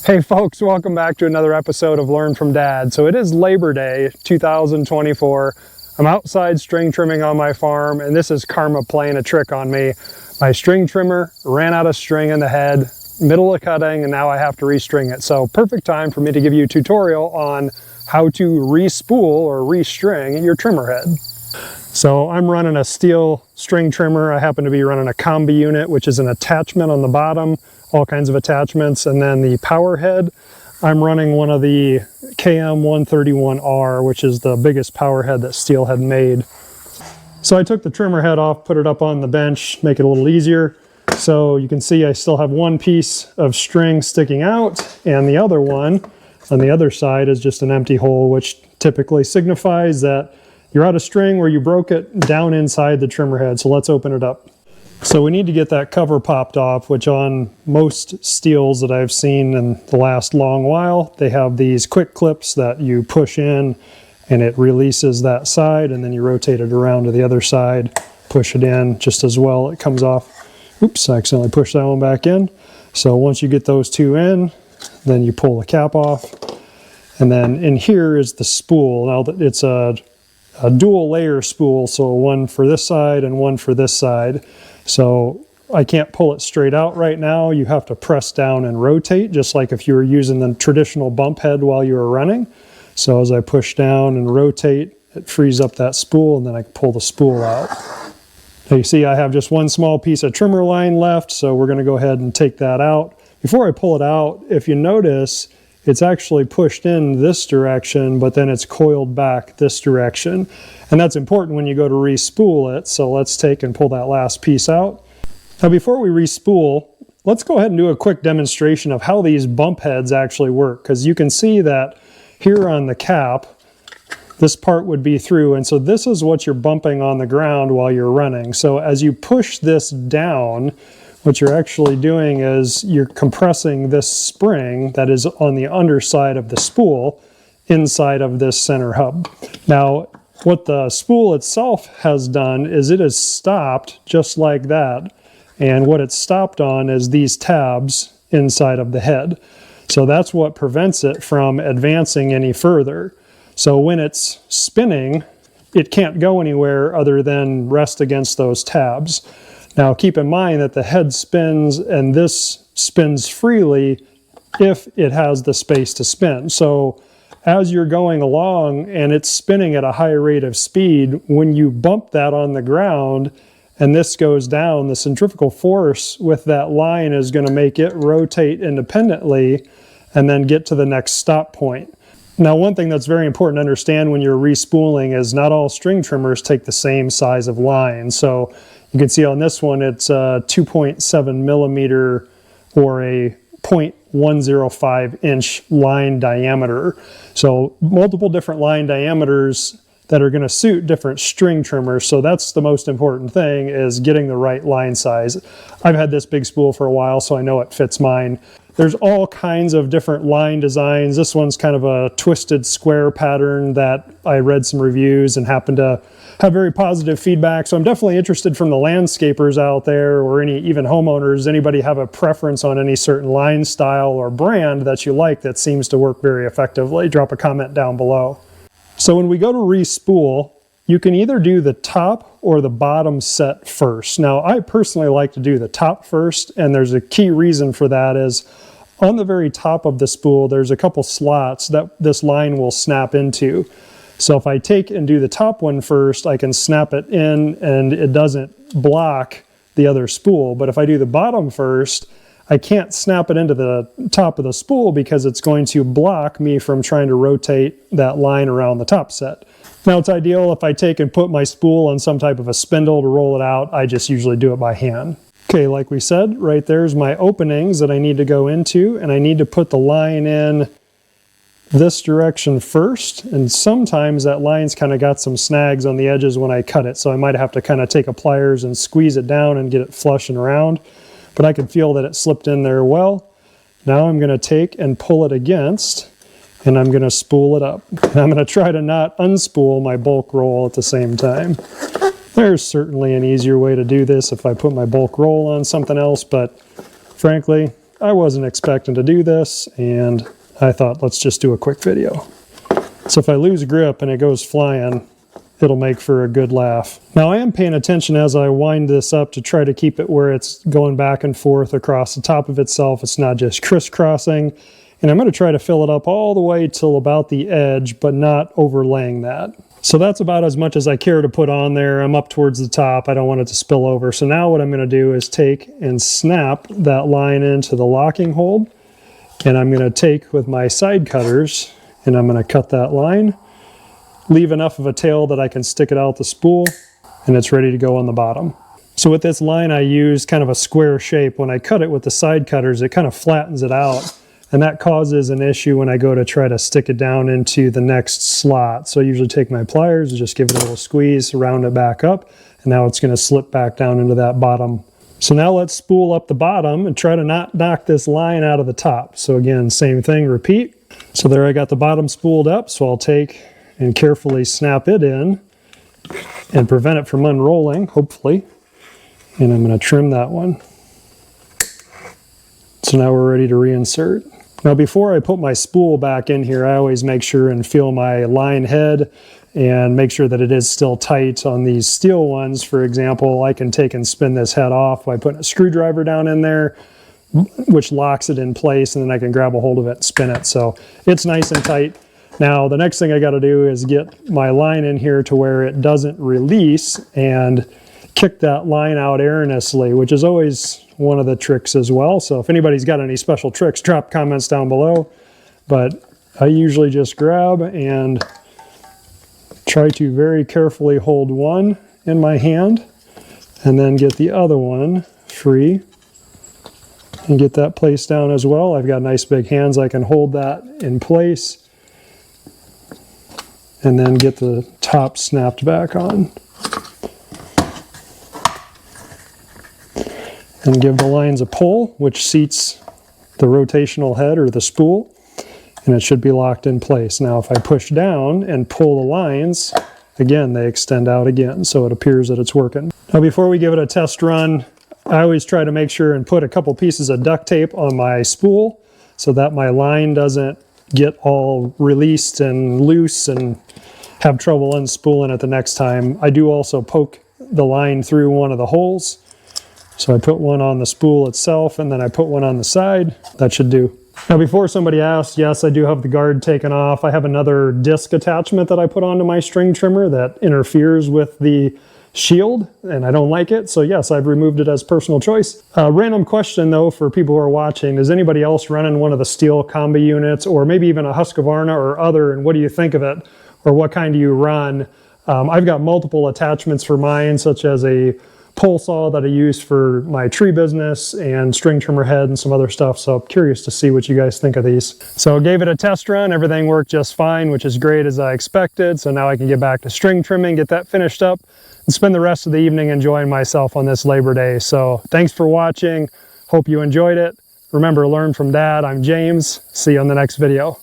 Hey folks, welcome back to another episode of Learn from Dad. So it is Labor Day 2024. I'm outside string trimming on my farm, and this is karma playing a trick on me. My string trimmer ran out of string in the head, middle of cutting, and now I have to restring it. So perfect time for me to give you a tutorial on how to re-spool or restring your trimmer head. So I'm running a Stihl string trimmer. I happen to be running a Kombi-unit, which is an attachment on the bottom, all kinds of attachments, and then the power head, I'm running one of the KM131 which is the biggest power head that Stihl had made. So I took the trimmer head off, put it up on the bench, make it a little easier. So you can see I still have one piece of string sticking out, and the other one on the other side is just an empty hole, which typically signifies that you're out of string where you broke it down inside the trimmer head. So let's open it up. So we need to get that cover popped off, which on most Stihls that I've seen in the last long while, they have these quick clips that you push in and it releases that side, and then you rotate it around to the other side, push it in just as well, it comes off. Oops, I accidentally pushed that one back in. So once you get those two in, then you pull the cap off. And then in here is the spool. Now it's a dual layer spool, so one for this side and one for this side. So I can't pull it straight out right now. You have to press down and rotate, just like if you were using the traditional bump head while you were running. So as I push down and rotate, it frees up that spool, and then I can pull the spool out. Now you see I have just one small piece of trimmer line left, so we're going to go ahead and take that out. Before I pull it out, if you notice, it's actually pushed in this direction, but then it's coiled back this direction. And that's important when you go to re-spool it. So let's take and pull that last piece out. Now before we re-spool, let's go ahead and do a quick demonstration of how these bump heads actually work. Because you can see that here on the cap, this part would be through. And so this is what you're bumping on the ground while you're running. So as you push this down, what you're actually doing is you're compressing this spring that is on the underside of the spool inside of this center hub. Now, what the spool itself has done is it has stopped just like that. And what it's stopped on is these tabs inside of the head. So that's what prevents it from advancing any further. So when it's spinning, it can't go anywhere other than rest against those tabs. Now keep in mind that the head spins and this spins freely if it has the space to spin. So as you're going along and it's spinning at a high rate of speed, when you bump that on the ground and this goes down, the centrifugal force with that line is going to make it rotate independently and then get to the next stop point. Now, one thing that's very important to understand when you're re-spooling is not all string trimmers take the same size of line. So you can see on this one, it's a 2.7 millimeter or a 0.105 inch line diameter. So multiple different line diameters that are going to suit different string trimmers. So that's the most important thing, is getting the right line size. I've had this big spool for a while, so I know it fits mine. There's all kinds of different line designs. This one's kind of a twisted square pattern that I read some reviews and happened to have very positive feedback. So I'm definitely interested from the landscapers out there, or even homeowners. Anybody have a preference on any certain line style or brand that you like that seems to work very effectively? Drop a comment down below. So when we go to re-spool, you can either do the top or the bottom set first. Now, I personally like to do the top first, and there's a key reason for that is on the very top of the spool, there's a couple slots that this line will snap into. So if I take and do the top one first, I can snap it in and it doesn't block the other spool. But if I do the bottom first, I can't snap it into the top of the spool because it's going to block me from trying to rotate that line around the top set. Now, it's ideal if I take and put my spool on some type of a spindle to roll it out. I just usually do it by hand. Okay, like we said, right there's my openings that I need to go into, and I need to put the line in this direction first, and sometimes that line's kind of got some snags on the edges when I cut it, so I might have to kind of take a pliers and squeeze it down and get it flush and round, but I can feel that it slipped in there well. Now I'm going to take and pull it against, and I'm going to spool it up. And I'm going to try to not unspool my bulk roll at the same time. There's certainly an easier way to do this if I put my bulk roll on something else, but frankly, I wasn't expecting to do this, and I thought, let's just do a quick video. So if I lose grip and it goes flying, it'll make for a good laugh. Now I am paying attention as I wind this up to try to keep it where it's going back and forth across the top of itself. It's not just crisscrossing. And I'm going to try to fill it up all the way till about the edge, but not overlaying that. So that's about as much as I care to put on there. I'm up towards the top. I don't want it to spill over. So now what I'm going to do is take and snap that line into the locking hold. And I'm going to take with my side cutters and I'm going to cut that line, leave enough of a tail that I can stick it out the spool, and it's ready to go on the bottom. So with this line, I use kind of a square shape. When I cut it with the side cutters, it kind of flattens it out, and that causes an issue when I go to try to stick it down into the next slot. So I usually take my pliers and just give it a little squeeze, round it back up, and now it's going to slip back down into that bottom. So now let's spool up the bottom and try to not knock this line out of the top. So again, same thing, repeat. So there I got the bottom spooled up, so I'll take and carefully snap it in and prevent it from unrolling, hopefully. And I'm going to trim that one. So now we're ready to reinsert. Now before I put my spool back in here, I always make sure and feel my line head and make sure that it is still tight. On these steel ones, for example, I can take and spin this head off by putting a screwdriver down in there, which locks it in place, and then I can grab a hold of it and spin it. So it's nice and tight. Now the next thing I got to do is get my line in here to where it doesn't release and kick that line out airlessly, which is always one of the tricks as well. So if anybody's got any special tricks, drop comments down below. But I usually just grab and try to very carefully hold one in my hand and then get the other one free and get that placed down as well. I've got nice big hands. I can hold that in place and then get the top snapped back on. And give the lines a pull, which seats the rotational head or the spool, and it should be locked in place. Now if I push down and pull the lines, again, they extend out again, so it appears that it's working. Now before we give it a test run, I always try to make sure and put a couple pieces of duct tape on my spool so that my line doesn't get all released and loose and have trouble unspooling it the next time. I do also poke the line through one of the holes. So I put one on the spool itself and then I put one on the side. That should do. Now before somebody asks, yes, I do have the guard taken off. I have another disc attachment that I put onto my string trimmer that interferes with the shield and I don't like it. So yes, I've removed it as personal choice. Random question though for people who are watching, is anybody else running one of the Stihl Kombi-units or maybe even a Husqvarna or other, and what do you think of it? Or what kind do you run? I've got multiple attachments for mine, such as a pole saw that I use for my tree business and string trimmer head and some other stuff. So I'm curious to see what you guys think of these. So I gave it a test run. Everything worked just fine, which is great as I expected. So now I can get back to string trimming, get that finished up, and spend the rest of the evening enjoying myself on this Labor Day. So thanks for watching. Hope you enjoyed it. Remember, learn from Dad. I'm James. See you on the next video.